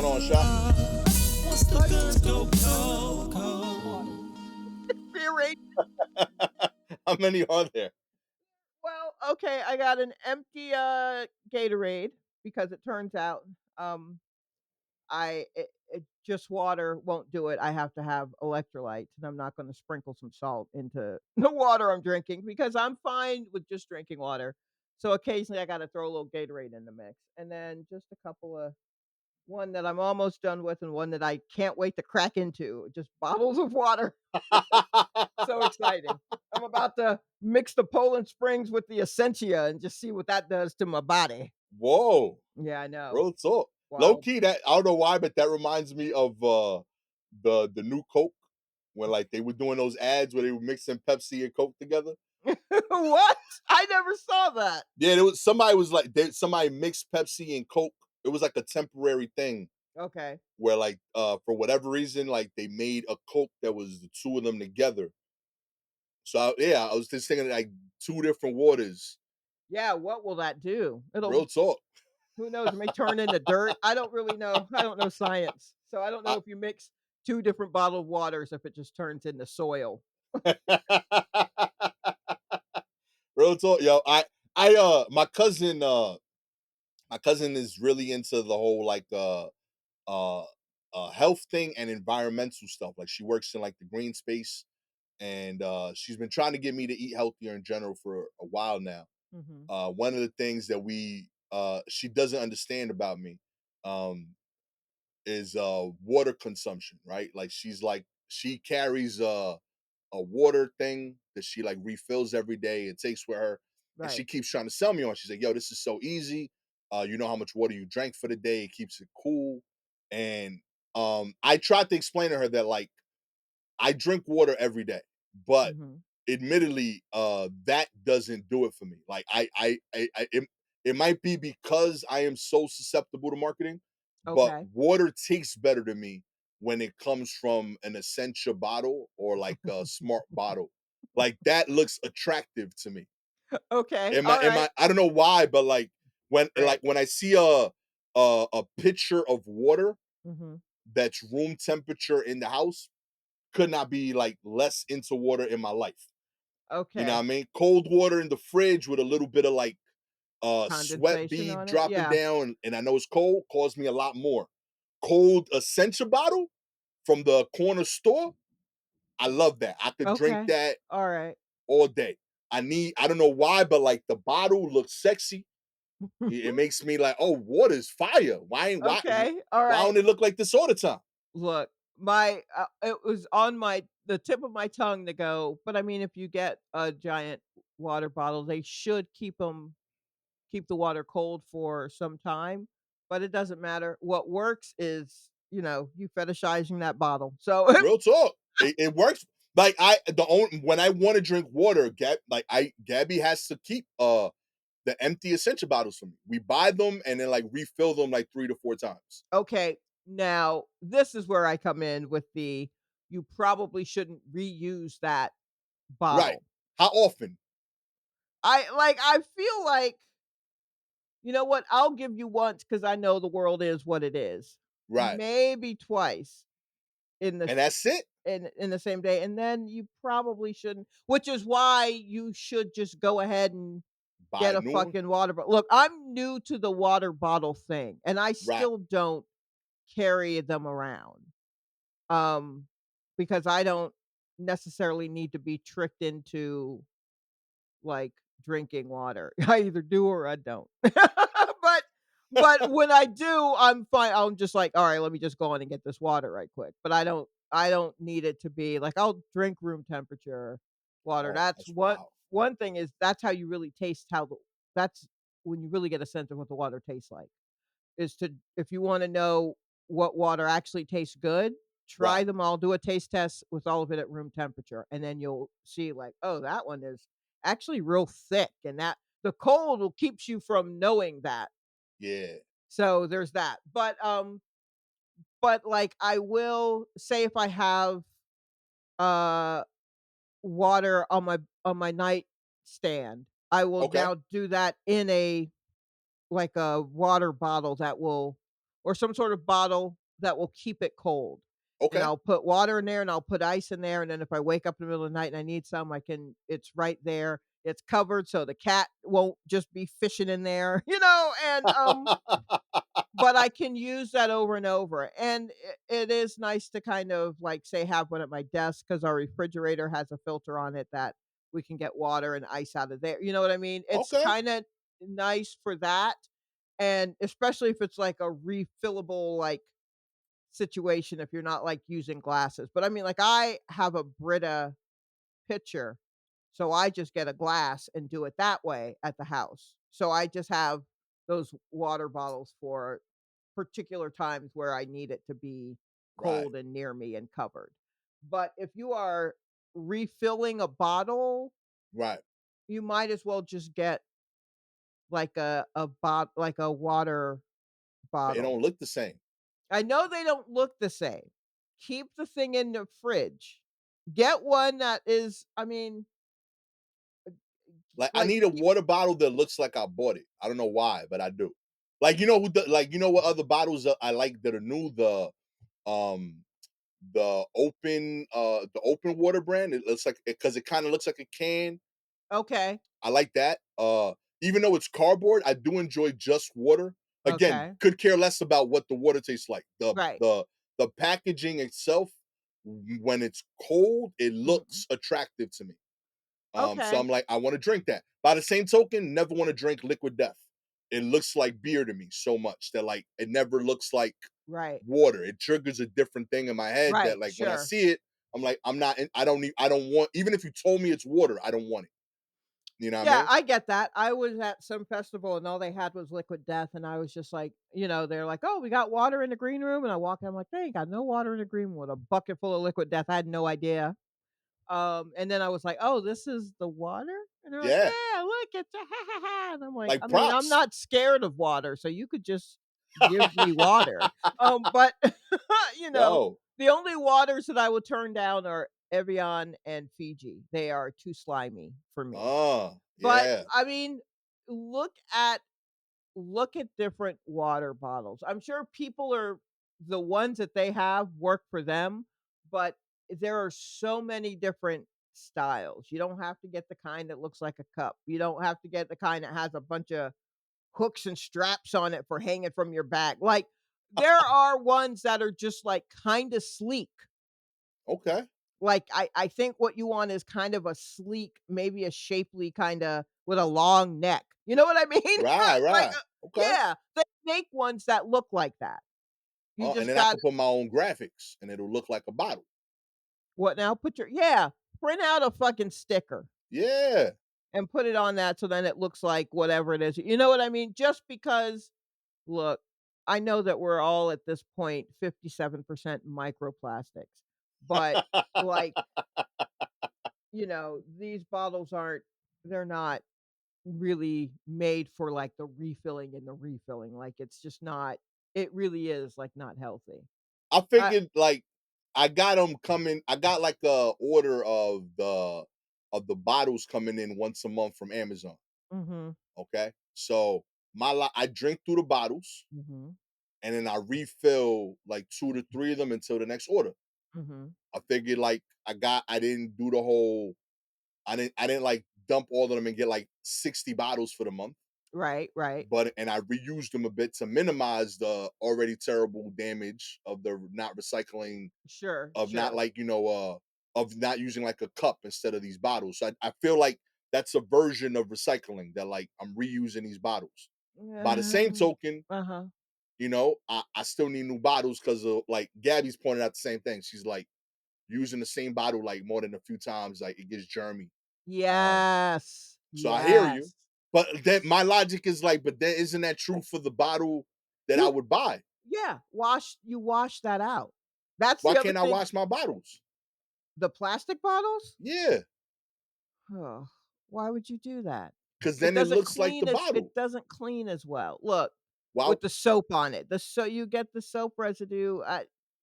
going on, Shop? What's the goods go cold? How many are there? Well, okay, I got an empty Gatorade because it turns out um just water won't do it. I have to have electrolytes, and I'm not going to sprinkle some salt into the water I'm drinking because I'm fine with just drinking water. So occasionally I got to throw a little Gatorade in the mix, and then just a couple of one that I'm almost done with, and one that I can't wait to crack into. Just bottles of water. So exciting! I'm about to mix the Poland Springs with the Essentia and just see what that does to my body. Whoa, Yeah, I know. real talk. Low Wow. key, that I don't know why, but that reminds me of the new Coke when like they were doing those ads where they were mixing Pepsi and Coke together. What? I never saw that. Yeah, somebody mixed Pepsi and Coke. It was like a temporary thing Okay. where like for whatever reason like they made a Coke that was the two of them together. So I was just thinking like two different waters. Yeah, what will that do? Real talk. Who knows? It may turn into dirt. I don't really know. I don't know science. So I don't know I- if you mix two different bottled waters if it just turns into soil. Real talk, yo. My cousin is really into the whole like uh health thing and environmental stuff. Like she works in like the green space, and she's been trying to get me to eat healthier in general for a while now. Mhm. One of the things that she doesn't understand about me um is water consumption, right? Like she carries a water thing that she like refills every day and takes with her, and she Right. keeps trying to sell me on. She's like, "Yo, this is so easy. You know how much water you drank for the day. It keeps it cool." And I tried to explain to her that like I drink water every day, but Mhm. admittedly, that doesn't do it for me. Like it might be because I am so susceptible to marketing, but Okay. water tastes better to me when it comes from an Essentia bottle or like a smart bottle. Like that looks attractive to me. Okay. Am I All am right. I I don't know why, but Right. when I see a pitcher of water Mhm. that's room temperature in the house, could not be like less into water in my life. You know what Okay. I mean? Cold water in the fridge with a little bit of like sweat Condensation bead on it. dropping Yeah. down, and I know it's cold, caused me a lot more. Cold Essentia bottle from the corner store, I love that. I could drink Okay. that All right. all day. I don't know why, but like the bottle looks sexy. It makes me like, oh, water's fire. Okay. All Why right. don't it look like this all the time? Look, my it was on the tip of my tongue to go, but I mean, if you get a giant water bottle, they should keep the water cold for some time, but it doesn't matter. What works is, you fetishizing that bottle. So Real talk. It works. Like when I want to drink water, Gabby has to keep the empty Essentia bottles for me. We buy them and then like refill them like 3 to 4 times. okay, now this is where I come in with you probably shouldn't reuse that Right. bottle. How often? I feel like, you know what? I'll give you once because I know the world is what it is. Right. Maybe twice in the And that's it. in the same day, and then you probably shouldn't, which is why you should just go ahead and Buy get a a new one. fucking water bottle. Look, I'm new to the water bottle thing, and I Right. still don't carry them around, um, because I don't necessarily need to be tricked into, like, drinking water. I either do or I don't. But when I do, I'm fine. I'm just like, "All right, let me just go in and get this water right quick." But I don't need it to be like, I'll drink room temperature water. Oh, That's that's what wild. one thing is that's how you really taste that's when you really get a sense of what the water tastes like, is to if you wanna know what water actually tastes good, try Right. them all, do a taste test with all of it at room temperature, and then you'll see like, "Oh, that one is actually real thick," and that the cold will keeps you from knowing that. Yeah. So there's that. But like I will say if I have uh water on my nightstand, I will Okay. now do that in a like a water bottle that will or some sort of bottle that will keep it cold. And Okay. I'll put water in there and I'll put ice in there. And then if I wake up in the middle of the night and I need some, it's right there. It's covered so the cat won't just be fishing in there, but I can use that over and over. And it is nice to kind of like say have one at my desk because our refrigerator has a filter on it that we can get water and ice out of there. You know what I mean? It's Okay. kind of nice for that. And especially if it's like a refillable like situation, if you're not like using glasses. But I mean, like I have a Brita pitcher, so I just get a glass and do it that way at the house. So I just have those water bottles for particular times where I need it to be Right. cold and near me and covered. But if you are refilling a bottle, Right. you might as well just get like like a water They bottle. don't look the same. I know they don't look the same. Keep the thing in the fridge. Get one that is, I mean, Like I like need a keep water bottle that looks like I bought it. I don't know why, but I do. Like you know like you know what other bottles I like that are new, um the open water brand. It looks like because it kind of looks like a can. okay, I like that. Even though it's cardboard, I do enjoy just water. Again, okay, could care less about what the water tastes like. The right. the the packaging itself, when it's cold, it Mhm. looks attractive to me. So I'm Okay, like, I want to drink that. By the same token, never want to drink liquid death. It looks like beer to me so much that like it never looks like right, water. It triggers a different thing in my head that right, like when I sure. see it, I'm like, I'm not. I don't need. I don't want. Even if you told me it's water, I don't want it. You know what I Yeah, mean? I get that. I was at some festival and all they had was liquid death, and I was just like, they're like, "Oh, we got water in the green room," and I walk in, I'm like, "They ain't got no water in the green room with a bucket full of liquid death." I had no idea. And then I was like, "Oh, this is the water?" And they're like, Yeah. "Yeah, look, it's a ha ha ha." And I'm like, Like "I mean, I'm props. not scared of water, so you could just give me water." But you know, Yo. the only waters that I would turn down are Evian and Fiji. They are too slimy for me. But Yeah. I mean, look at look at different water bottles. I'm sure people are the ones that they have work for them, but there are so many different styles. You don't have to get the kind that looks like a cup. You don't have to get the kind that has a bunch of hooks and straps on it for hanging from your back. Like there are ones that are just like kind of sleek. Okay. Like I think what you want is kind of a sleek, maybe a shapely kinda with a long neck. You know what I mean? Right, Like, right. Okay. yeah, they make ones that look like that. You And just then I got could put my own graphics and it'll look like a bottle. what now? Print out a fucking sticker Yeah. and put it on that so then it looks like whatever it is. You know what I mean? Just because look, I know that we're all at this point 57% microplastics, but, like, these bottles aren't they're not really made for, like, the refilling and the refilling, like, it's just not it really is, like, not healthy. I I figured like I got them coming. I got like a order of the bottles coming in once a month from Amazon. Mhm, Okay. So I drink through the bottles mhm, and then I refill like 2 to 3 of them until the next order. mhm. I figured like I didn't do the whole I didn't like dump all of them and get like 60 bottles for the month. Right, right. But and I reused them a bit to minimize the already terrible damage of the not recycling, Sure, of not sure. like, of not using like a cup instead of these bottles. So I feel like that's a version of recycling that like I'm reusing these bottles. By the same Yeah. token, Uh-huh. I still need new bottles because of like Gabby's pointed out the same thing. She's like using the same bottle like more than a few times, like it gets germy. Um, Yes. so I hear you. Yes. But then my logic is like, but then isn't that true for the bottle that I You would buy? yeah, wash that out. That's Why the other can't I thing. wash my bottles? The plastic bottles? Yeah, Oh, why would you do that? because then it looks like the It bottle. doesn't clean as well. Look, Wow. with the soap on it. You get the soap residue.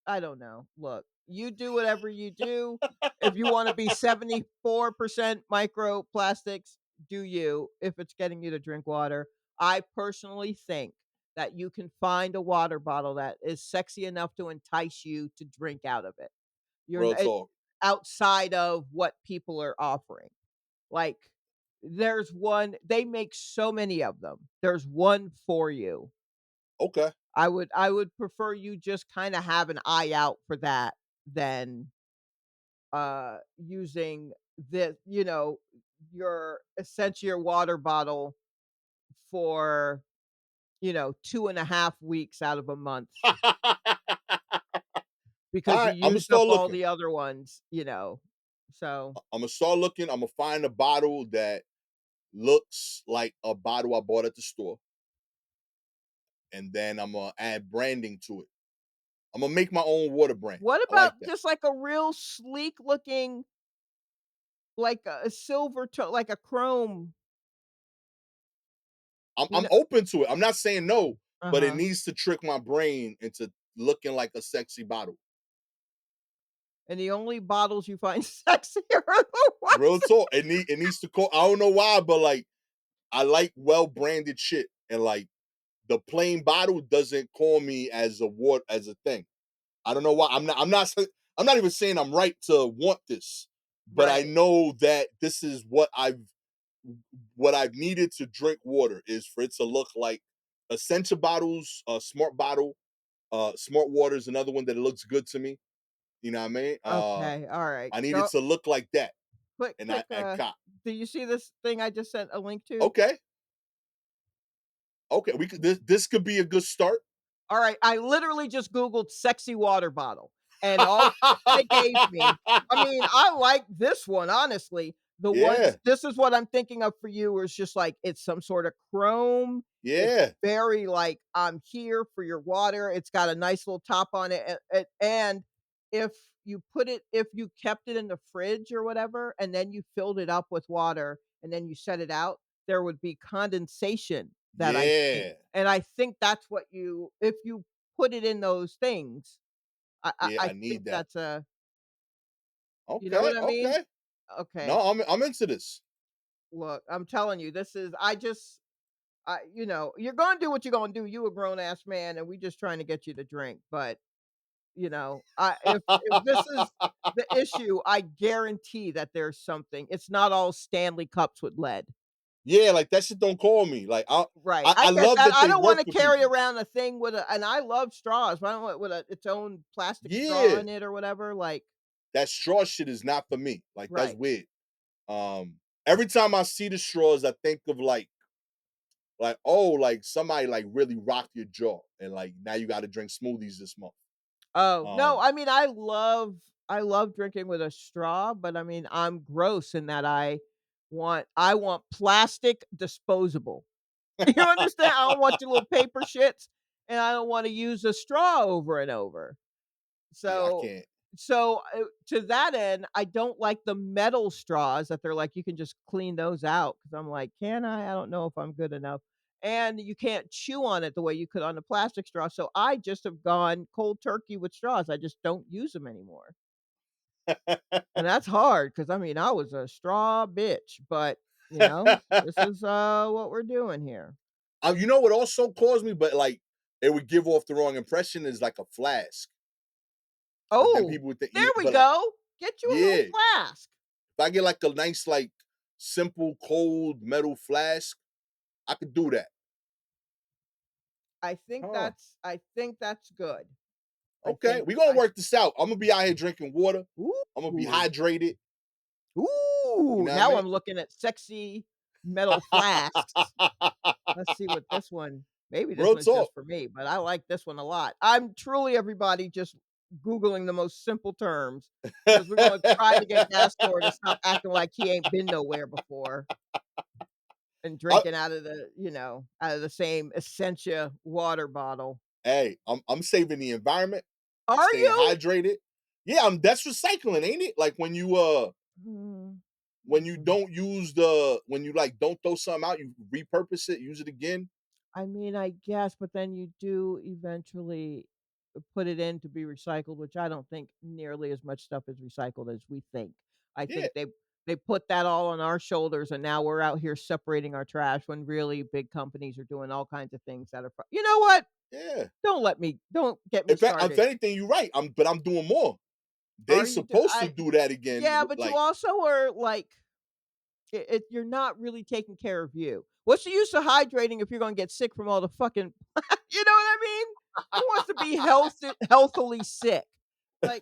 I don't know. Look, you do whatever you do. If you want to be 74% microplastics, do you if it's getting you to drink water. I personally think that you can find a water bottle that is sexy enough to entice you to drink out of it. You're Real n talk. outside of what people are offering. Like, there's one they make so many of them. There's one for you. Okay. I would prefer you just kinda have an eye out for that than, using your Essentia water bottle for, 2.5 weeks out of a month All because you right, Imma used up start all looking. the other ones. So Imma start looking. Imma find a bottle that looks like a bottle I bought at the store, and then Imma add branding to it. Imma make my own water brand. what I like about that. just, like, a real sleek looking, like, a silver like a chrome, you I'm know open to it. I'm not saying no, but it Uh-huh. needs to trick my brain into looking like a sexy bottle. And the only bottles you find sexy are the Real ones. talk. It needs to call. I don't know why, but like I like well branded shit, and like the plain bottle doesn't call me as a as a thing. I don't know why. I'm not even saying I'm right to want this, but I Right. know that this is what I've needed to drink water is for it to look like Essentia bottles, smart bottle, smart water is another one that looks good to me. You know what I mean? Okay, alright. I need it Go to look like that, click and click, I cop. do you see this thing I just sent a link to? Okay, okay, we could this could be a good start. Alright, I literally just Googled "sexy water bottle," and all they gave me I mean, I like this one, honestly. The Yeah, ones this is what I'm thinking of for you is just, like, it's some sorta chrome, it's yeah, very, like, "I'm here for your water," it's got a nice little top on it, and if if you kept it in the fridge or whatever, and then you filled it up with water, and then you set it out, there would be condensation that yeah, I think that's what if you put it in those things, yeah. I I think need that. that's a you know Okay, what I mean? okay. No, Okay, I'm into this. look, I'm telling you, this is you're gonna do what you're gonna do, you a grown ass man, and we just trying to get you to drink, but, if this is the issue, I guarantee that there's something it's not all Stanley cups with lead. Yeah, like that shit don't call me. Like Right, I I get love that, that I they don't work wanna for carry people. around a thing with a and I love straws, but I don't want with its own plastic straw Yeah, in it or whatever, like that straw shit is not for me. Like that's right. weird. Every time I see the straws, I think of like oh, like somebody like really rocked your jaw, and like now you got to drink smoothies this month. Oh, no, Um, I mean, I love drinking with a straw, but I mean, I'm gross in that I want plastic disposable. You understand? I don't want your little paper shits, and I don't wanna use a straw over and over. yeah, I So can't. to that end, I don't like the metal straws that they're like, you can just clean those out because 'cause I'm like, "Can I? I don't know if I'm good enough." And you can't chew on it the way you could on a plastic straw, so I just have gone cold turkey with straws, I just don't use them anymore. And that's hard because I mean, I was a straw bitch, but, this is, what we're doing here. You know what also caused me, but like it would give off the wrong impression is like a flask. But then Oh, people would think, there yeah, we but like, go. Get you a little yeah, flask. if I get like a nice, like simple cold metal flask, I could do that. Huh. I think that's good. I Okay, think we gonna I work this out. I'm gonna be out here drinking water. I'm gonna be Ooh. hydrated. You Ooh, know now what I'm looking at sexy metal flasks. I Let's see what this one maybe this Real one's talk. just for me, but I like this one a lot. I'm truly everybody just Googling the most simple terms because we're gonna try to get Gastor to stop acting like he ain't been nowhere before and I, drinking out of the same Essentia water bottle. hey, I'm saving the environment, Are staying you? hydrated. Yeah, that's recycling, ain't it? Like Mm, when you mm. don't use when you like don't throw something out, you repurpose it, use it again. I mean, I guess, but then you do eventually put it in to be recycled, which I don't think nearly as much stuff is recycled as we think. I Yeah, think they They put that all on our shoulders, and now we're out here separating our trash when really big companies are doing all kinds of things that are you know what? Yeah. Don't get me In fact, if started. anything, you're right. I'm doing more. They Are you do supposed to I do that again. Yeah, but you Like, also are, like, you're not really taking care of you. What's the use of hydrating if you're gonna get sick from all the fucking you know what I mean? Who wants to be healthily sick? Like,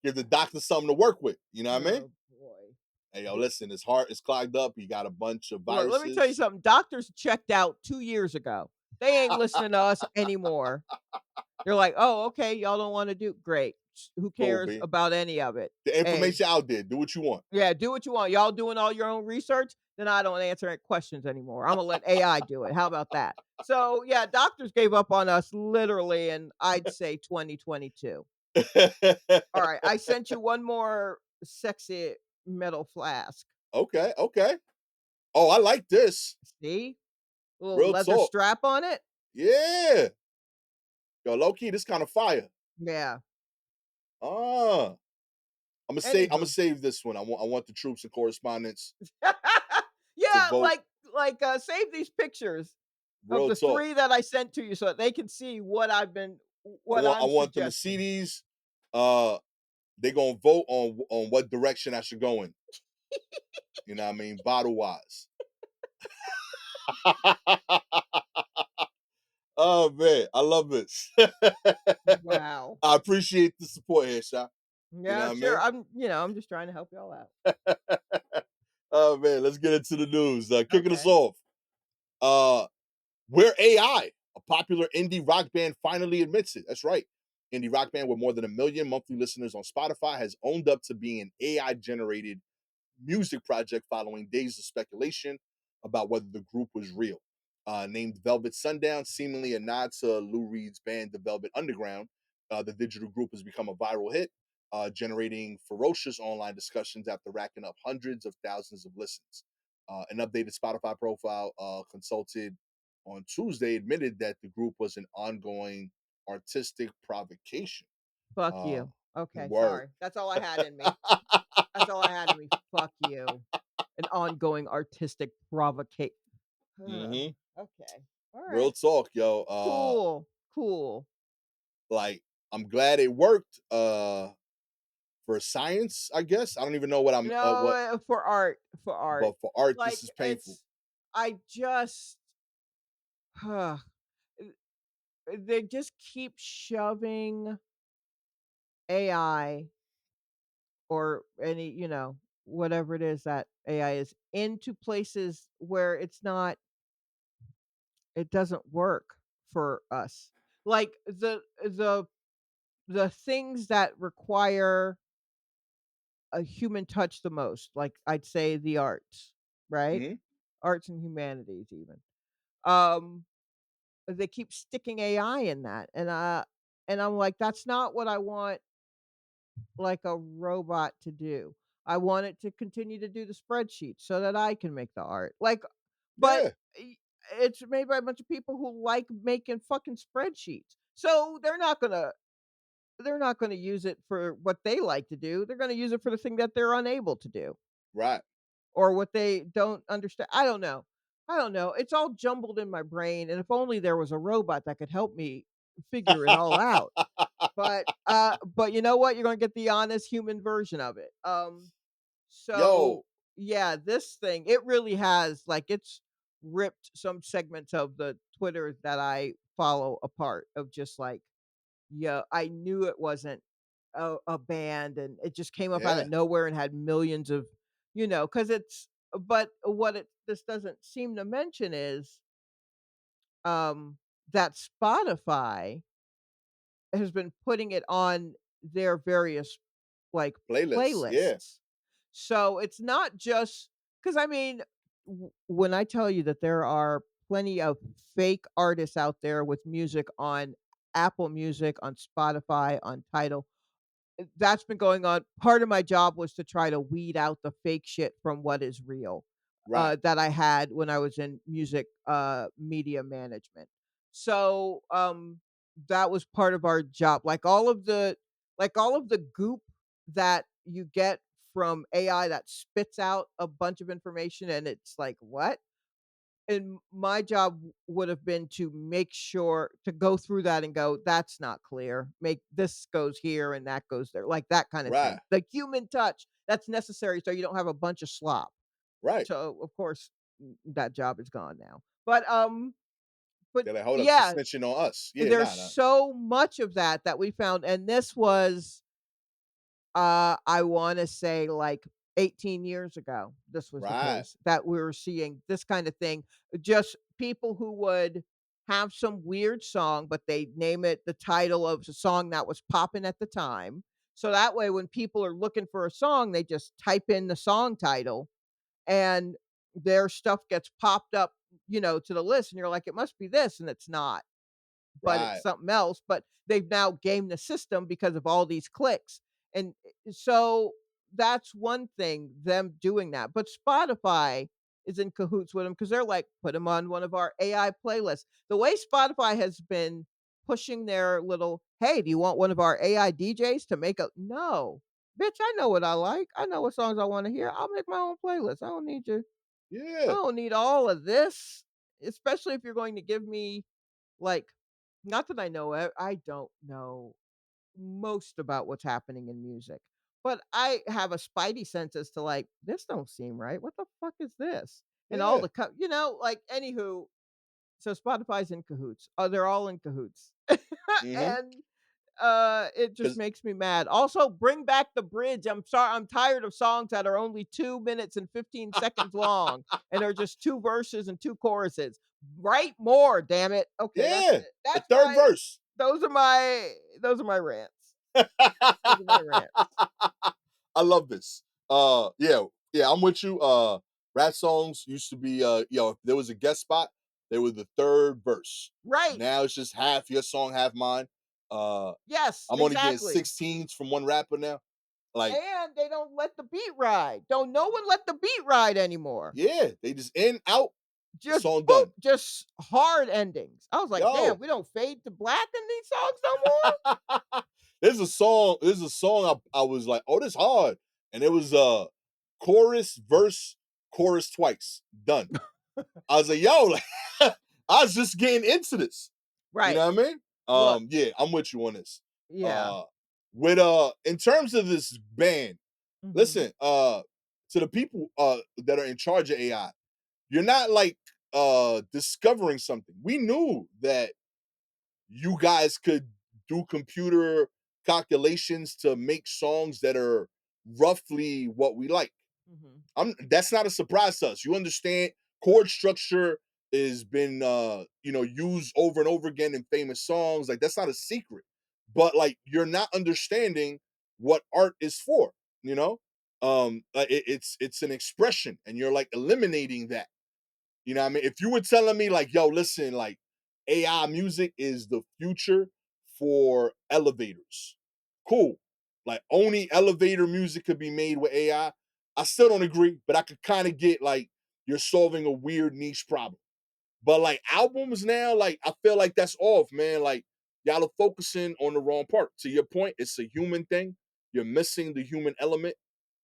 give the doctor something to work with. You know what I mean? oh boy. Hey, yo, listen, his heart is clogged up. He got a bunch of Look, let me tell you viruses. something. Doctors checked out 2 years ago. They ain't listening to us anymore. They're like, "Oh, okay, y'all don't wanna do great. Who Cool, cares B. about any of it? The Hey, information out there. Do what you want. yeah, do what you want. Y'all doing all your own research, then I don't answer any questions anymore. Imma let AI do it. How about that?" So, yeah, doctors gave up on us literally in, I'd say, 2022. Alright, I sent you one more sexy metal flask. Okay, okay. Oh, I like this. See? Little Real leather talk. strap on it. Yeah. Yo, low key, this kind of fire. Yeah. Ah. I'm gonna Anywho. save this one. I want the troops and correspondents to Yeah, vote. save these pictures of Real the talk. 3 that I sent to you so that they can see I what want I I'm want them to suggesting. see these. They gonna vote on what direction I should go in. You know what I mean? Bottle wise. Oh man, I love this. Wow. I appreciate the support here, Sha. You know Yeah, what I sure. mean? I'm just trying to help y'all out. Oh man, let's get into the news. Kicking us Okay. off. Uh We're AI, a popular indie rock band, finally admits it. That's right. Indie rock band with more than 1 million monthly listeners on Spotify has owned up to being an AI generated music project following days of speculation about whether the group was real. Named Velvet Sundown, seemingly a nod to Lou Reed's band, The Velvet Underground, the digital group has become a viral hit, generating ferocious online discussions after racking up hundreds of thousands of listens. An updated Spotify profile consulted on Tuesday admitted that the group was an ongoing artistic provocation. Fuck Uh, you. Okay, Word. sorry. That's all I had in me. That's all I had in me. Fuck you. An ongoing artistic provocate. Hmm. Okay. All Real right. talk, yo. Cool. Cool. Like I'm glad it worked. For science, I guess. I don't even know what I'm No, what, for art, for art. but for art, this Like, is painful. I just they just keep shoving AI or any, whatever it is that AI is into places where it doesn't work for us. Like the things that require a human touch the most, like I'd say the arts, right? Mhm. Arts and humanities even. Um they keep sticking AI in that and I'm like that's not what I want like a robot to do. I want it to continue to do the spreadsheet so that I can make the art. Like, but Yeah, y- it's made by a bunch of people who like making fucking spreadsheets. So they're not gonna use it for what they like to do. They're gonna use it for the thing that they're unable to do right. or what they don't understand. I don't know. I don't know. It's all jumbled in my brain. And if only there was a robot that could help me figure it all out. But you know what? You're gonna get the honest human version of it. So Yo, yeah, this thing, it really has like it's ripped some segments of the Twitter that I follow apart of just like, yeah, I knew it wasn't a band and it just came up out of yeah, nowhere and had millions of, because it's but what it this doesn't seem to mention is um that Spotify has been putting it on their various, like, playlists. Yeah, playlists. So, it's not just because I mean, when I tell you that there are plenty of fake artists out there with music on Apple Music, on Spotify, on Tidal, that's been going on. Part of my job was to try to weed out the fake shit from what is real, right. that I had when I was in music, media management. So, that was part of our job. Like all of the goop that you get from AI that spits out a bunch of information and it's like, "What?" And my job would have been to make sure to go through that and go, "That's not clear. Make this goes here and that goes there," like that kind of Right. thing. The human touch that's necessary so you don't have a bunch of slop. Right. So, of course, that job is gone now. But They're like, hold up, she's yeah, snitching on us. Yeah, there's nah, nah. so much of that that we found, and this was, I wanna say, like, 18 years ago, this was the Right. case, that we were seeing this kind of thing. Just people who would have some weird song, but they'd name it the title of the song that was popping at the time. So that way, when people are looking for a song, they just type in the song title, and their stuff gets popped up, to the list, and you're like, "It must be this," and it's not, but it's Right. something else. But they've now gamed the system because of all these clicks. And so that's one thing, them doing that. But Spotify is in cahoots with them because they're like, put them on one of our AI playlists. The way Spotify has been pushing their little, hey, do you want one of our AI DJs to make a no? Bitch, I know what I like. I know what songs I want to hear. I'll make my own playlist. I don't need you. I Yeah. don't need all of this, especially if you're going to give me like not that I know I don't know most about what's happening in music, but I have a spidey sense as to like, this don't seem right. What the fuck is this? And all Yeah. the like anywho, so Spotify's in cahoots. Oh, they're all in cahoots. Mm-hmm. And it just Cause makes me mad. Also, bring back the bridge. I'm sorry, I'm tired of songs that are only 2 minutes and 15 seconds long and are just 2 verses and 2 choruses. Write more, damn it. Okay, that's yeah, it. a That's third my verse. those are my rants. Those are my rants. I love this. Yeah, yeah, I'm with you. Rap songs used to be if there was a guest spot, they were the third verse. Right. Now it's just half your song, half mine. Uh Yes, I'm only getting exactly. 16s from one rapper now. Like, And they don't let the beat ride. Don't no one let the beat ride anymore. yeah, they just in, out, the Just song boop, done. just hard endings. I was like, "Damn, Yo, we don't fade to black in these songs no more?" there's a song I was like, oh, this hard. And it was chorus, verse, chorus twice. Done. I was like, yo, like, I was just getting into this. You Right. know what I mean? Look, Yeah, I'm with you on this. yeah. Uh with in terms of this band, Mhm. listen, to the people that are in charge of AI, you're not like discovering something. We knew that you guys could do computer calculations to make songs that are roughly what we like. Mhm. That's not a surprise to us. You understand chord structure has been used over and over again in famous songs. Like, that's not a secret. But like, you're not understanding what art is for, you know? It's an expression and you're like eliminating that. You know what I mean? If you were telling me like, yo, listen, like AI music is the future for elevators. Cool. Like only elevator music could be made with AI. I still don't agree, but I could kind of get like you're solving a weird niche problem. But like albums now, like I feel like that's off, man. Like y'all are focusing on the wrong part. To your point, it's a human thing. You're missing the human element.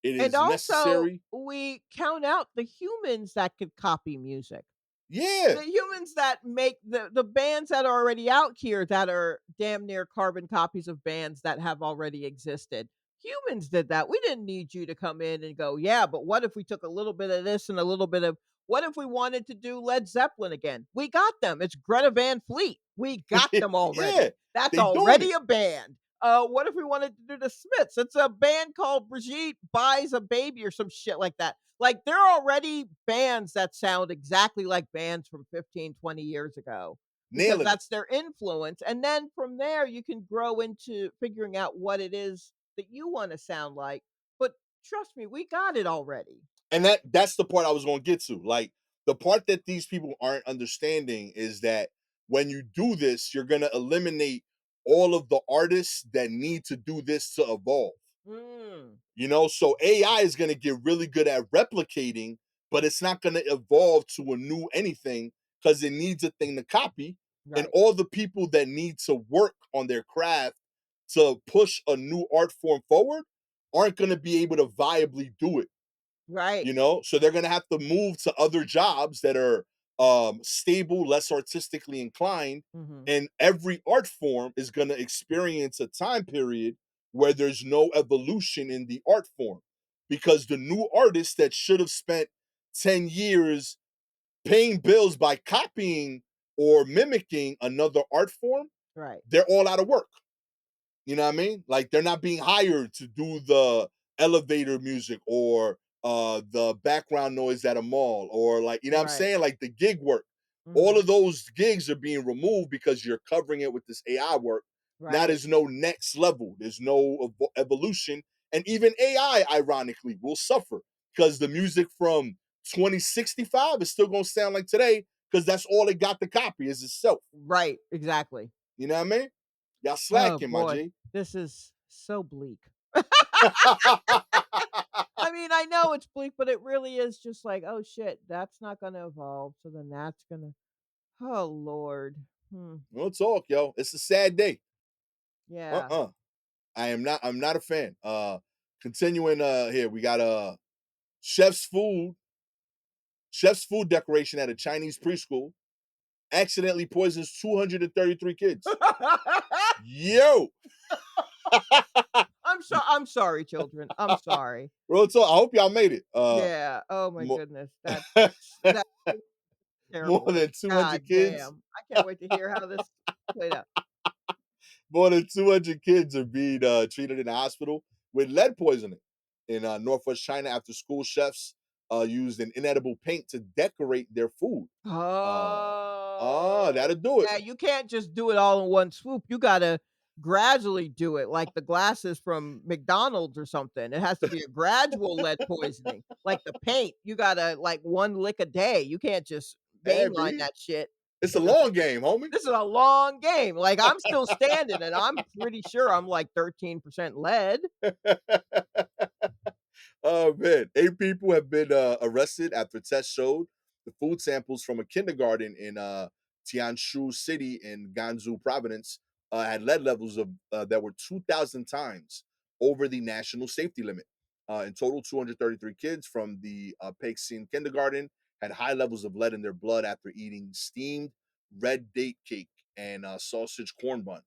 It And is also, necessary. we count out the humans that could copy music. Yeah. The humans that make the bands that are already out here that are damn near carbon copies of bands that have already existed. Humans did that. We didn't need you to come in and go, yeah, but what if we took a little bit of this and a little bit of what if we wanted to do Led Zeppelin again? We got them. It's Greta Van Fleet. We got them Yeah. already. That's They doing already it. a band. What if we wanted to do the Smiths? It's a band called Brigitte Buys a Baby or some shit like that. Like, there are already bands that sound exactly like bands from 15, 20 years ago because Nailing it. that's their influence. And then from there, you can grow into figuring out what it is that you want to sound like. But trust me, we got it already. And that's the part I was going to get to. Like, the part that these people aren't understanding is that when you do this, you're going to eliminate all of the artists that need to do this to evolve. Mm, So AI is going to get really good at replicating, but it's not going to evolve to a new anything because it needs a thing to copy. And right. all the people that need to work on their craft to push a new art form forward aren't going to be able to viably do it, Right. you know? So they're going to have to move to other jobs that are stable, less artistically inclined, Mhm. and every art form is going to experience a time period where there's no evolution in the art form because the new artists that should have spent 10 years paying bills by copying or mimicking another art form, Right. they're all out of work. You know what I mean? Like they're not being hired to do the elevator music or the background noise at a mall or like, you know what I'm Right. saying? Like the gig work. All Mhm. of those gigs are being removed because you're covering it with this AI work. Now Right. there's no next level, there's no evolution. And even AI, ironically, will suffer because the music from 2065 is still going to sound like today because that's all it got to copy is itself. Right. Exactly. You know what I mean? Y'all Oh slacking, my boy. G. This is so bleak. I mean, I know it's bleak, but it really is just like, oh shit, that's not gonna evolve. So then that's gonna, oh Lord. Hmm. Real talk, yo. It's a sad day. Yeah. Uh-uh. I'm not a fan. Continuing here, we got chef's food, chef's food decoration at a Chinese preschool accidentally poisons 233 kids. Yo. I'm sorry, children. I'm sorry. Real talk. I hope y'all made it. Yeah. Oh my Mo- goodness. That's more terrible. than God 200 kids. damn. I can't wait to hear how this played out. More than 200 kids are being treated in the hospital with lead poisoning in northwest China after school chefs used an inedible paint to decorate their food. Oh. That'll do it. Yeah, you can't just do it all in one swoop. You gotta gradually do it like the glasses from McDonald's or something. It has to be a gradual lead poisoning. Like the paint, you gotta like one lick a day. You can't just Hey, mainline B, that shit it's a in the long game, homie. this is a long game. Like I'm still standing and I'm pretty sure I'm like 13% lead. Oh man, 8 people have been arrested after tests showed the food samples from a kindergarten in Tianshu City in Gansu Province had lead levels of that were 2,000 times over the national safety limit. In total, 233 kids from the Peksin kindergarten had high levels of lead in their blood after eating steamed red date cake and sausage corn bun.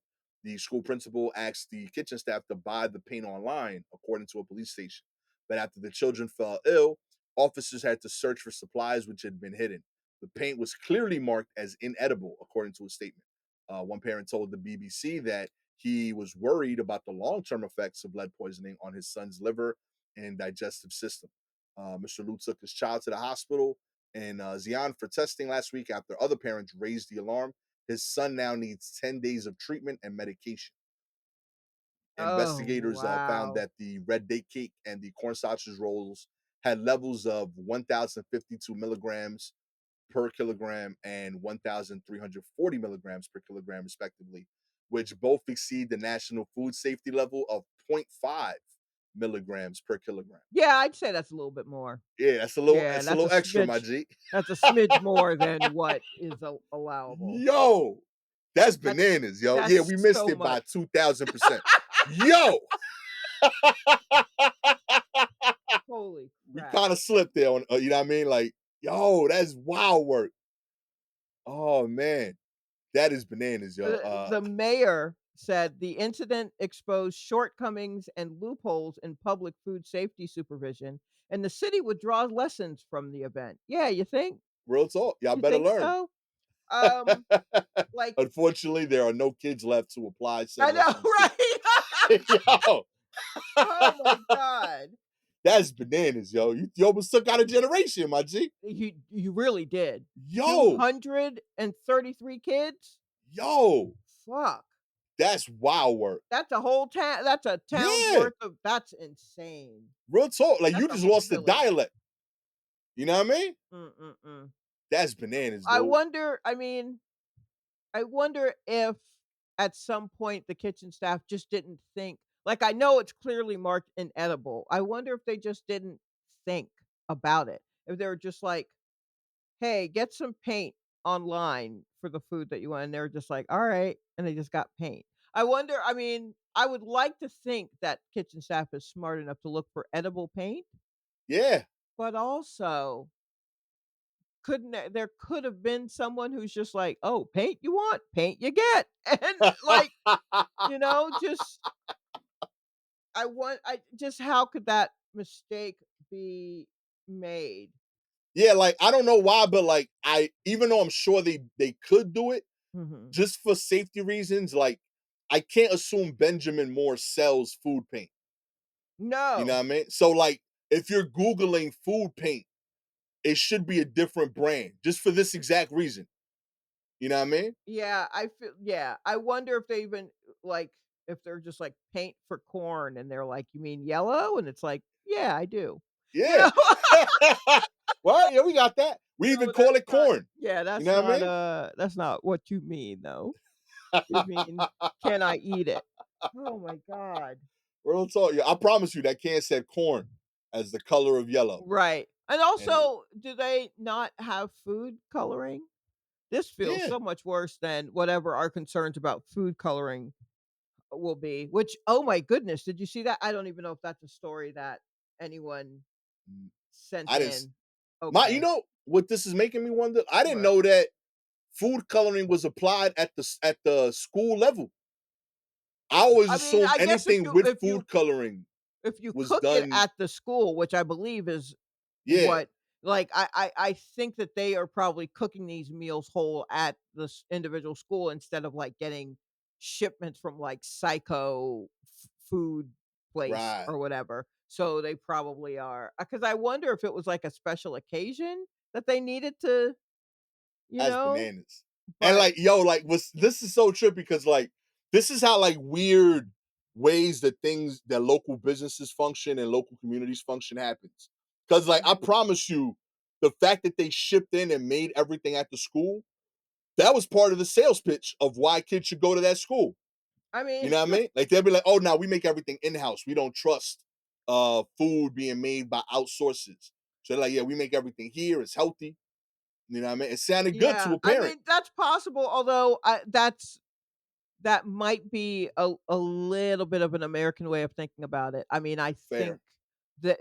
The school principal asked the kitchen staff to buy the paint online, according to a police station. But after the children fell ill, officers had to search for supplies which had been hidden. The paint was clearly marked as inedible, according to a statement. One parent told the BBC that he was worried about the long term effects of lead poisoning on his son's liver and digestive system. Mr. Liu took his child to the hospital in Xi'an for testing last week after other parents raised the alarm. His son now needs 10 days of treatment and medication. Oh, Investigators found wow. that the red date cake and the corn sausage rolls had levels of 1,052 milligrams per kilogram and 1,340 milligrams per kilogram, respectively, which both exceed the national food safety level of zero point 0.5 milligrams per kilogram. Yeah, I'd say that's a little bit more. Yeah, Yeah, that's a little extra, my G. that's a smidge more than what is allowable. Yo, that's That's bananas, yo. Yeah, that's we missed so it by much. 2,000%. Yo, Holy we crap. kind of slipped there on, you know what I mean? Like, yo, that's wild work. Oh man, that is bananas, yo. The mayor said the incident exposed shortcomings and loopholes in public food safety supervision, and the city would draw lessons from the event. Yeah, you think? Real talk, y'all You better think learn. so? Um, like Unfortunately, there are no kids left to apply said I know, lessons to. right? Yo, Oh my god. that's bananas, yo. You almost took out a generation, my G. You really did. Yo, 233 kids? yo, Fuck. that's wild work. That's a whole town that's a town's Yeah, worth of that's insane. real talk. Like That's you a just whole lost the village. dialect. You know what I mean? Mm-mm-mm. That's bananas, I dude. wonder I mean, I wonder if at some point the kitchen staff just didn't think like, I know it's clearly marked inedible. I wonder if they just didn't think about it. If they were just like, "Hey, get some paint online for the food that you want," and they were just like, "Alright," and they just got paint. I wonder I mean, I would like to think that kitchen staff is smart enough to look for edible paint, Yeah. but also there could have been someone who's just like, "Oh, paint you want, paint you get." And, like, just I just how could that mistake be made? Yeah, like, I don't know why, but, like, I even though I'm sure they could do it, Mhm. just for safety reasons, like, I can't assume Benjamin Moore sells food paint, you know No. what I mean? So, like, if you're Googling food paint, it should be a different brand just for this exact reason, you know what I mean? Yeah, I wonder if they even, like, if they're just like, "Paint for corn," and they're like, "You mean yellow?" And it's like, "Yeah, I do." You Yeah. know? Well, yeah, we got that. We even No, call it corn, you know what I mean? that's not what you mean, though. You mean, "Can I eat it?" Oh my god. Real talk, yeah, I promise you that can said corn as the color of yellow, Right. And and it also, do they not have food coloring? This feels yeah, so much worse than whatever our concerns about food coloring will be, which, oh my goodness, did you see that? I don't even know if that's a story that anyone mm, sent I didn't in. you Okay. know what this is making me wonder? I didn't What? know that food coloring was applied at the school level. I always I mean, assumed I guess anything with food coloring if you was cook it done. at the school, which I believe is Yeah, what, like, I think that they are probably cooking these meals whole at the individual school instead of like getting shipments from like psycho food place right. or whatever. So they probably are, because I wonder if it was like a special occasion that they needed to, you That's know, bananas. And but like, yo, like, was this is so trippy because like this is how like weird ways that things that local businesses function and local communities function happens. Because like I Mhm. promise you, the fact that they shipped in and made everything at the school, that was part of the sales pitch of why kids should go to that school. I You mean, know what I mean? Like they'll be like, oh, now we make everything in-house. We don't trust food being made by outsources. So they're like, yeah, we make everything here. It's healthy. You know what I mean? It sounded good to yeah, a I parent. mean, that's possible, although that might be a little bit of an American way of thinking about it. I mean, I think Fair. that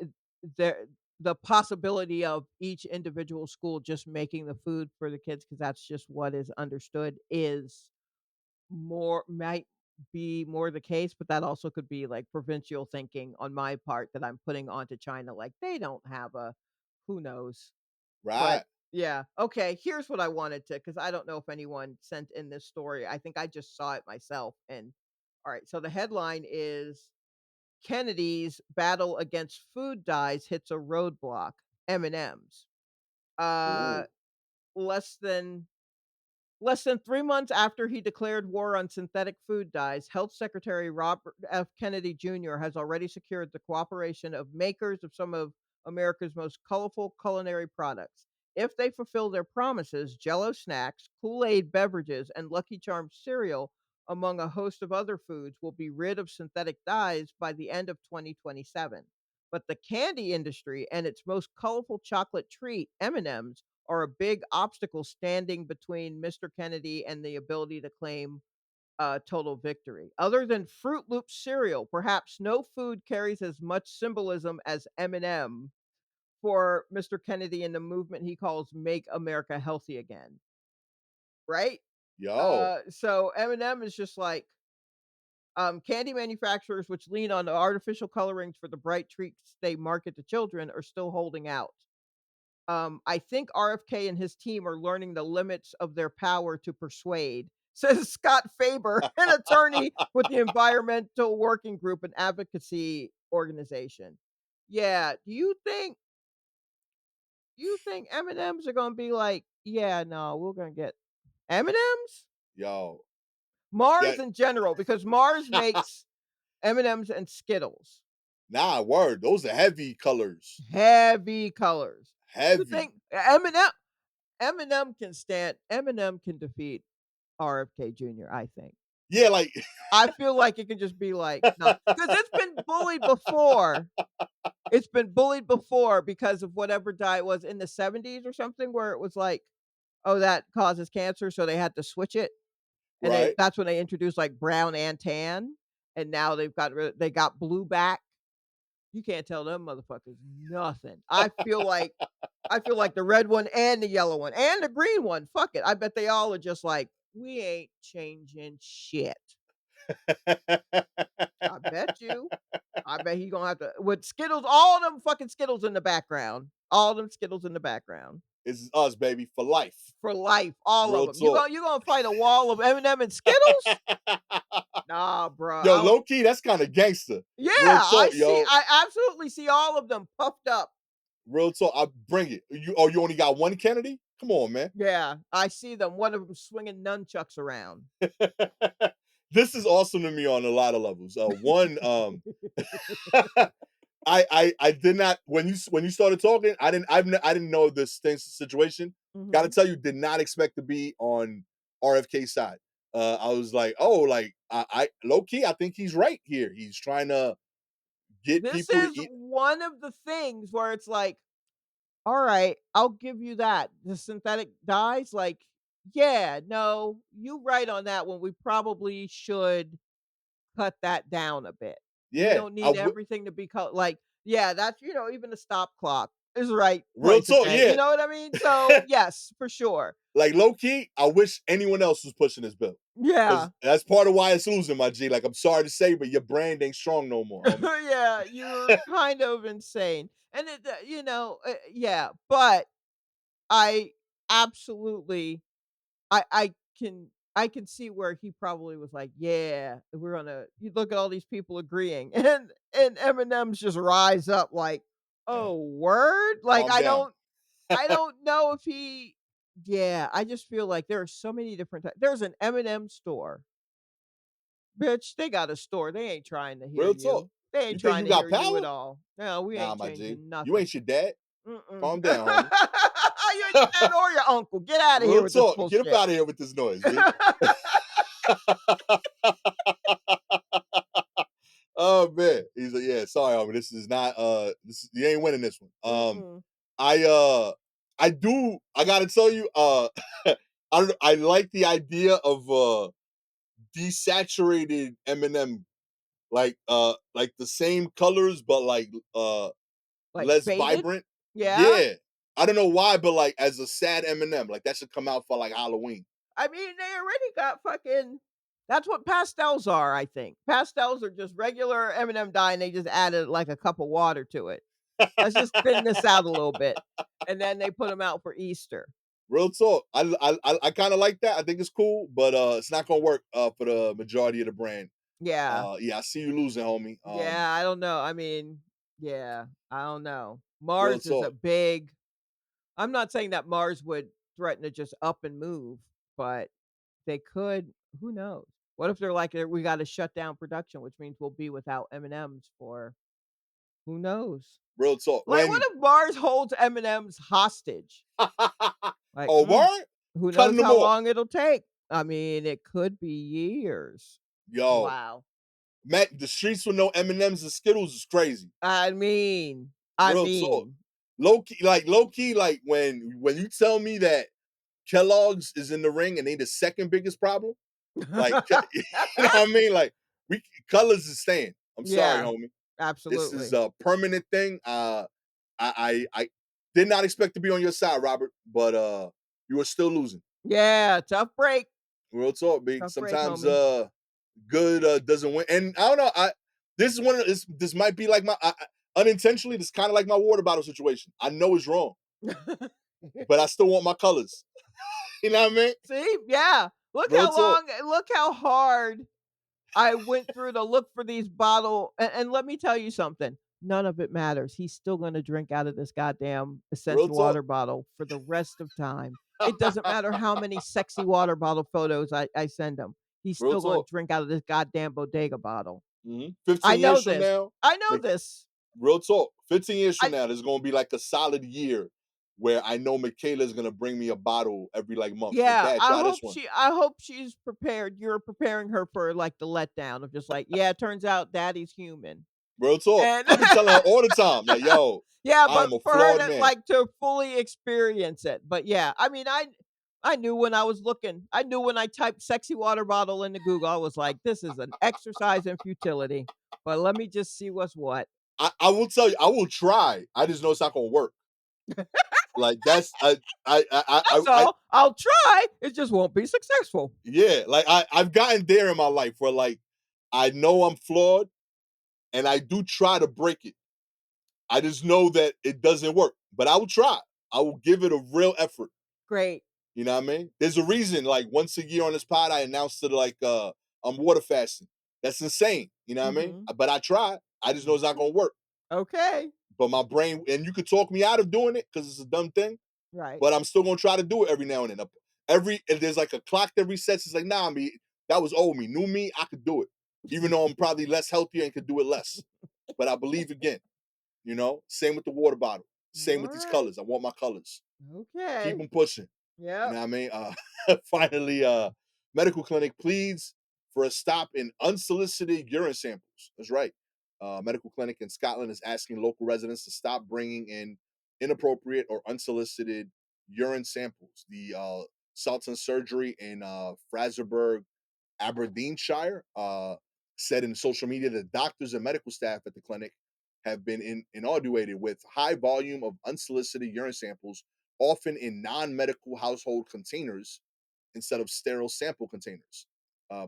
there the possibility of each individual school just making the food for the kids, because that's just what is understood, is more might be more the case, but that also could be, like, provincial thinking on my part that I'm putting onto China, like, they don't have a who knows? But Right. yeah, okay, here's what I wanted to, because I don't know if anyone sent in this story. I think I just saw it myself. And all right, so the headline is Kennedy's battle against food dyes hits a roadblock. M&Ms. Uh, Ooh. less than Less than 3 months after he declared war on synthetic food dyes, Health Secretary Robert F. Kennedy Jr. has already secured the cooperation of makers of some of America's most colorful culinary products. If they fulfill their promises, Jello snacks, Kool-Aid beverages, and Lucky Charms cereal, among a host of other foods, will be rid of synthetic dyes by the end of 2027. But the candy industry and its most colorful chocolate treat, M&Ms, are a big obstacle standing between Mr. Kennedy and the ability to claim total victory. Other than Fruit Loop cereal, perhaps no food carries as much symbolism as M&M for Mr. Kennedy and the movement he calls "Make America Healthy Again." Right? Yo. So M&M is just like candy manufacturers, which lean on artificial colorings for the bright treats they market to children, are still holding out. I think RFK and his team are learning the limits of their power to persuade, says Scott Faber, an attorney with the Environmental Working Group, an advocacy organization. Yeah, do you think M&Ms are going to be like, yeah, no, we're going to get M&Ms? Yo. Mars That in general, because Mars makes M&Ms and Skittles. nah, word. Those are heavy colors. Heavy colors. You Heavy. think Eminem can defeat RFK Jr., I think. Yeah, like I feel like it can just be like, no, because it's been bullied before. It's been bullied before because of whatever dye it was in the '70s or something, where it was like, "Oh, that causes cancer," so they had to switch it, and right. that's when they introduced, like, brown and tan, and now they got blue back. You can't tell them motherfuckers nothing. I feel like the red one and the yellow one and the green one, fuck it. I bet they all are just like, we ain't changing shit. I bet you. I bet he gonna have to with Skittles, all them fucking Skittles in the background. All them Skittles in the background. It's us, baby, for life. For life, all Real of them. You talk. gonna fight a wall of M&M and Skittles? Nah, bro. Yo, low key, that's kind of gangster. Yeah, Real talk, yo. I absolutely see all of them puffed up. Real talk. I bring it. You only got one Kennedy? Come on, man. Yeah, I see them. One of them swinging nunchucks around. This is awesome to me on a lot of levels. One, I did not when you started talking. I didn't know this situation. Got to tell you, did not expect to be on RFK's side. I was like, oh, like I low key, I think he's right here. He's trying to get This people is to eat. one of the things where it's like, all right, I'll give you that. The synthetic dyes, like, yeah, no, you right on that one. We probably should cut that down a bit. We Yeah, don't need everything to be like, yeah, that's even the stop clock is right real twice a talk. day. Yeah, You know what I mean? So yes, for sure. like low key, I wish anyone else was pushing this bill. Yeah, That's part of why it's losing, my G. Like, I'm sorry to say, but your brand ain't strong no more, homie. yeah, you're kind of insane, and yeah, but I absolutely, I can see where he probably was like, yeah, you look at all these people agreeing, and Eminem's just rise up like, oh, word, like Calm down. I don't know if he. Yeah, I just feel like there are so many different there's an Eminem store. Bitch, they got a store. They ain't trying to hear Real talk. you. They You ain't think trying you to got hear you power? at all. No, we Nah, ain't my G. changing nothing. You ain't your dad. Mm-mm. Calm down, homie. You ain't your dad or your uncle. Get out of here Real with this talk. Get bullshit. up out of here with this noise, B. Oh man. He's like, yeah, sorry, homie. This is not you ain't winning this one. Mm-mm. I gotta tell you, I like the idea of desaturated M&M, like the same colors but like Like less faded? vibrant. Yeah. Yeah. I don't know why, but like as a sad M&M, like that should come out for like Halloween. I mean, they already got fucking. That's what pastels are, I think. Pastels are just regular M&M dye, and they just added like a cup of water to it. Let's just thin this out a little bit, and then they put them out for Easter. Real talk. I kind of like that. I think it's cool, but it's not gonna work for the majority of the brand. Yeah. Yeah, I see you losing, homie. Yeah, I don't know. I mean, yeah, I don't know. Real Mars is a talk. big. I'm not saying that Mars would threaten to just up and move, but they could. Who knows? What if they're like, we got to shut down production, which means we'll be without M&Ms for who knows? Real talk. Like, what When if Mars holds M&Ms hostage? Like, oh word, who cutting knows them how off. long it'll take? I mean, it could be years. Yo, Wow. Matt, the streets with no M&Ms and Skittles is crazy. I mean, Real talk. Low key, like when you tell me that Kellogg's is in the ring and they the second biggest problem, like you know what I mean? Like colors is staying. I'm sorry, Yeah, homie. This is absolutely. a permanent thing. I did not expect to be on your side, Robert, but you are still losing. Yeah, tough break. Real talk, big. Tough break, Sometimes homie. good doesn't win. And I don't know. This is one of this might be like my unintentionally. This kind of like my water bottle situation. I know it's wrong, but I still want my colors. You know what I mean? See? Yeah. Look Real how talk. look how hard I went through to look for these and let me tell you something. None of it matters. He's still gonna drink out of this goddamn Real essential talk. water bottle for the rest of time. It doesn't matter how many sexy water bottle photos I send him. He's Real still gonna talk. drink out of this goddamn bodega bottle. 15 I know years from this. now, I know like this. real talk. 15 years from I now, there's gonna be like a solid year where I know Michaela's gonna bring me a bottle every like month. Like, Yeah, Dad, try this one. I hope she's prepared. You're preparing her for like the letdown of just like, yeah, it turns out daddy's human. Real talk. And I be telling her all the time, like, yo, yeah, I but am a for her flawed to man. like to fully experience it. But yeah, I mean, I knew when I was looking. I knew when I typed sexy water bottle into Google, I was like, this is an exercise in futility. But let me just see what's what. I will tell you, I will try. I just know it's not gonna work. Like that's That's I all. I'll try. It just won't be successful. yeah, like I've gotten there in my life where like I know I'm flawed and I do try to break it. I just know that it doesn't work, but I will try. I will give it a real effort. Great. You know what I mean? There's a reason, like once a year on this pod, I announced it like I'm water fasting. That's insane. You know what I mean? Hmm. But I try. I just know it's not gonna work. Okay. But my brain, and you could talk me out of doing it because it's a dumb thing, Right. but I'm still gonna try to do it every now and then. And there's like a clock that resets. It's like, nah, me, that was old me. New me, I could do it. Even though I'm probably less healthier and could do it less. But I believe again, you know, same with the water bottle. Same All with these right. colors. I want my colors. Keep Okay. them pushing. You Yep. know what I mean? Finally, medical clinic pleads for a stop in unsolicited urine samples. That's right. Medical clinic in Scotland is asking local residents to stop bringing in inappropriate or unsolicited urine samples. The Sultan surgery in Fraserburgh, Aberdeenshire, said in social media that doctors and medical staff at the clinic have been inundated with high volume of unsolicited urine samples, often in non-medical household containers instead of sterile sample containers.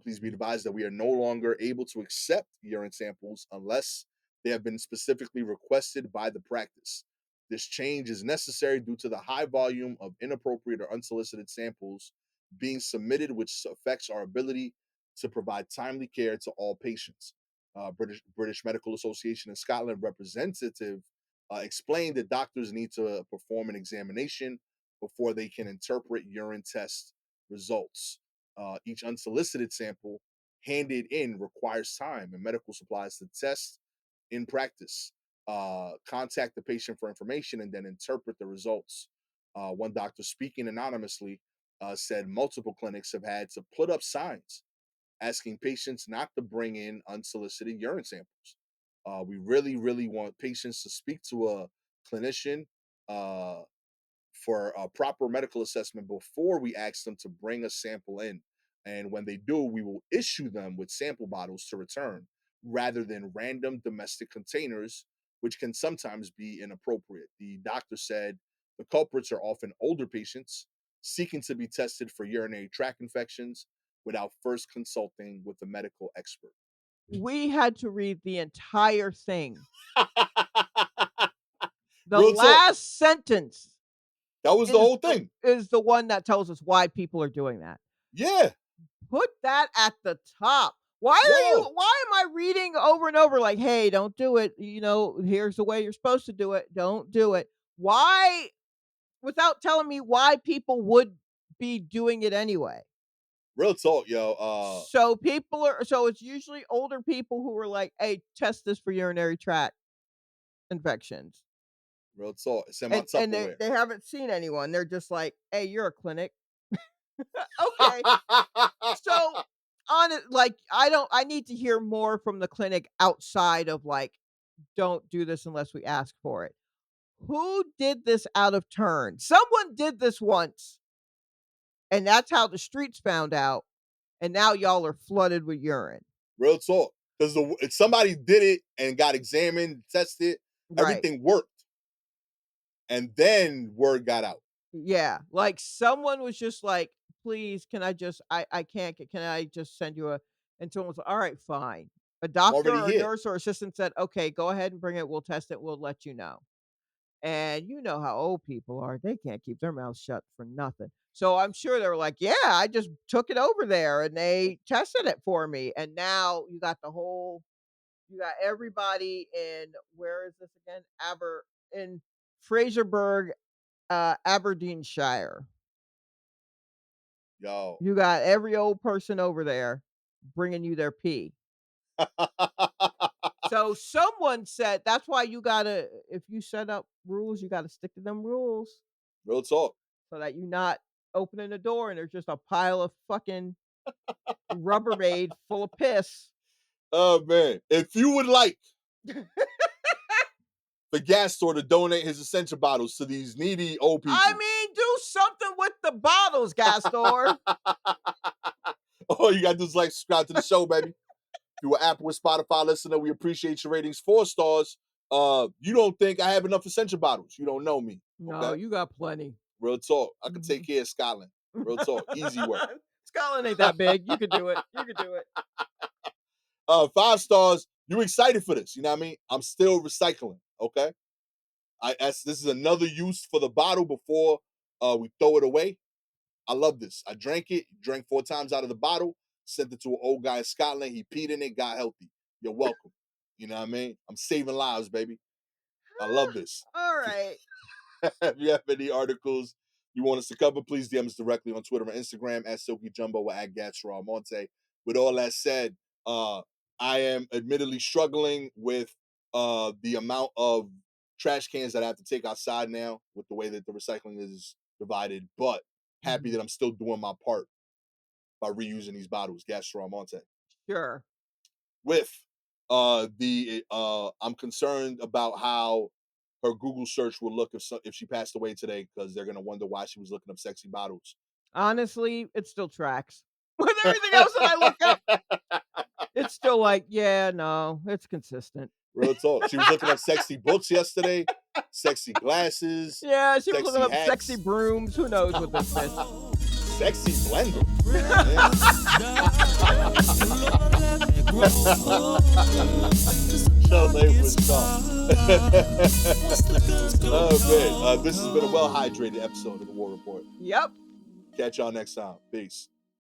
Please be advised that we are no longer able to accept urine samples unless they have been specifically requested by the practice. This change is necessary due to the high volume of inappropriate or unsolicited samples being submitted, which affects our ability to provide timely care to all patients. British Medical Association in Scotland representative explained that doctors need to perform an examination before they can interpret urine test results. Each unsolicited sample handed in requires time and medical supplies to test in practice, contact the patient for information, and then interpret the results. One doctor speaking anonymously said multiple clinics have had to put up signs asking patients not to bring in unsolicited urine samples. We really, really want patients to speak to a clinician uh, for a proper medical assessment before we ask them to bring a sample in. And when they do, we will issue them with sample bottles to return rather than random domestic containers, which can sometimes be inappropriate. The doctor said the culprits are often older patients seeking to be tested for urinary tract infections without first consulting with a medical expert. We had to read the entire thing. The Real talk. last sentence That was the is whole thing. the one that tells us why people are doing that. Yeah. Put that at the top. Yo, Why am I reading over and over like, "Hey, don't do it, here's the way you're supposed to do it. Don't do it." Why without telling me why people would be doing it anyway? real talk, yo. So it's usually older people who are like, "Hey, test this for urinary tract infections." Real talk. It's in my And they Tupperware. they haven't seen anyone. They're just like, "Hey, you're a clinic." Okay. So, on it, like, I need to hear more from the clinic outside of, like, "Don't do this unless we ask for it." Who did this out of turn? Someone did this once, and that's how the streets found out, and now y'all are flooded with urine. Real talk. Because if somebody did it and got examined, tested, Right. everything worked, and then word got out. Yeah, like, someone was just like, "Please, can I just I can't get can I just send you a" and someone was like, "Alright, fine." A I'm doctor already or a here. nurse or assistant said, "Okay, go ahead and bring it, we'll test it, we'll let you know." And you know how old people are, they can't keep their mouths shut for nothing. So I'm sure they were like, "Yeah, I just took it over there and they tested it for me." And now you got everybody in where is this again? In Fraserburgh, Aberdeenshire. Yo. You got every old person over there bringing you their pee. So someone said that's why you gotta if you set up rules, you gotta stick to them rules Real talk. so that you're not opening the door and there's just a pile of fucking Rubbermaid full of piss. Oh man. If you would like for Gastor to donate his essential bottles to these needy old people. I mean, do something with the bottles, Gastor. All you gotta do is like, subscribe to the show, baby. If you're an Apple or Spotify listener, we appreciate your ratings. 4 stars. You don't think I have enough essential bottles? You don't know me. No, Okay? you got plenty. Real talk. I can take care of Scotland. Real talk. Easy work. Scotland ain't that big. You could do it. You could do it. 5 stars. You excited for this? You know what I mean? I'm still recycling. Okay. This is another use for the bottle before we throw it away. I love this. I drank it. Drank 4 times out of the bottle. Sent it to an old guy in Scotland. He peed in it. Got healthy. You're welcome. You know what I mean? I'm saving lives, baby. I love this. All right. If you have any articles you want us to cover, please DM us directly on Twitter and Instagram at Silky Jumbo or at Gastor Almonte. With all that said, I am admittedly struggling with the amount of trash cans that I have to take outside now with the way that the recycling is divided, but happy that I'm still doing my part by reusing these bottles. Gastor Almonte. Sure. With I'm concerned about how her Google search will look if she passed away today, because they're gonna wonder why she was looking up sexy bottles. Honestly, it still tracks. With everything else that I look up, it's still like, yeah, no, it's consistent. Real talk. She was looking up sexy books yesterday, sexy glasses. Yeah, she was sexy looking up hats. sexy brooms. Who knows what this is? Sexy blender. Charlene was gone. Oh man, this has been a well-hydrated episode of the War Report. Yep. Catch y'all next time. Peace.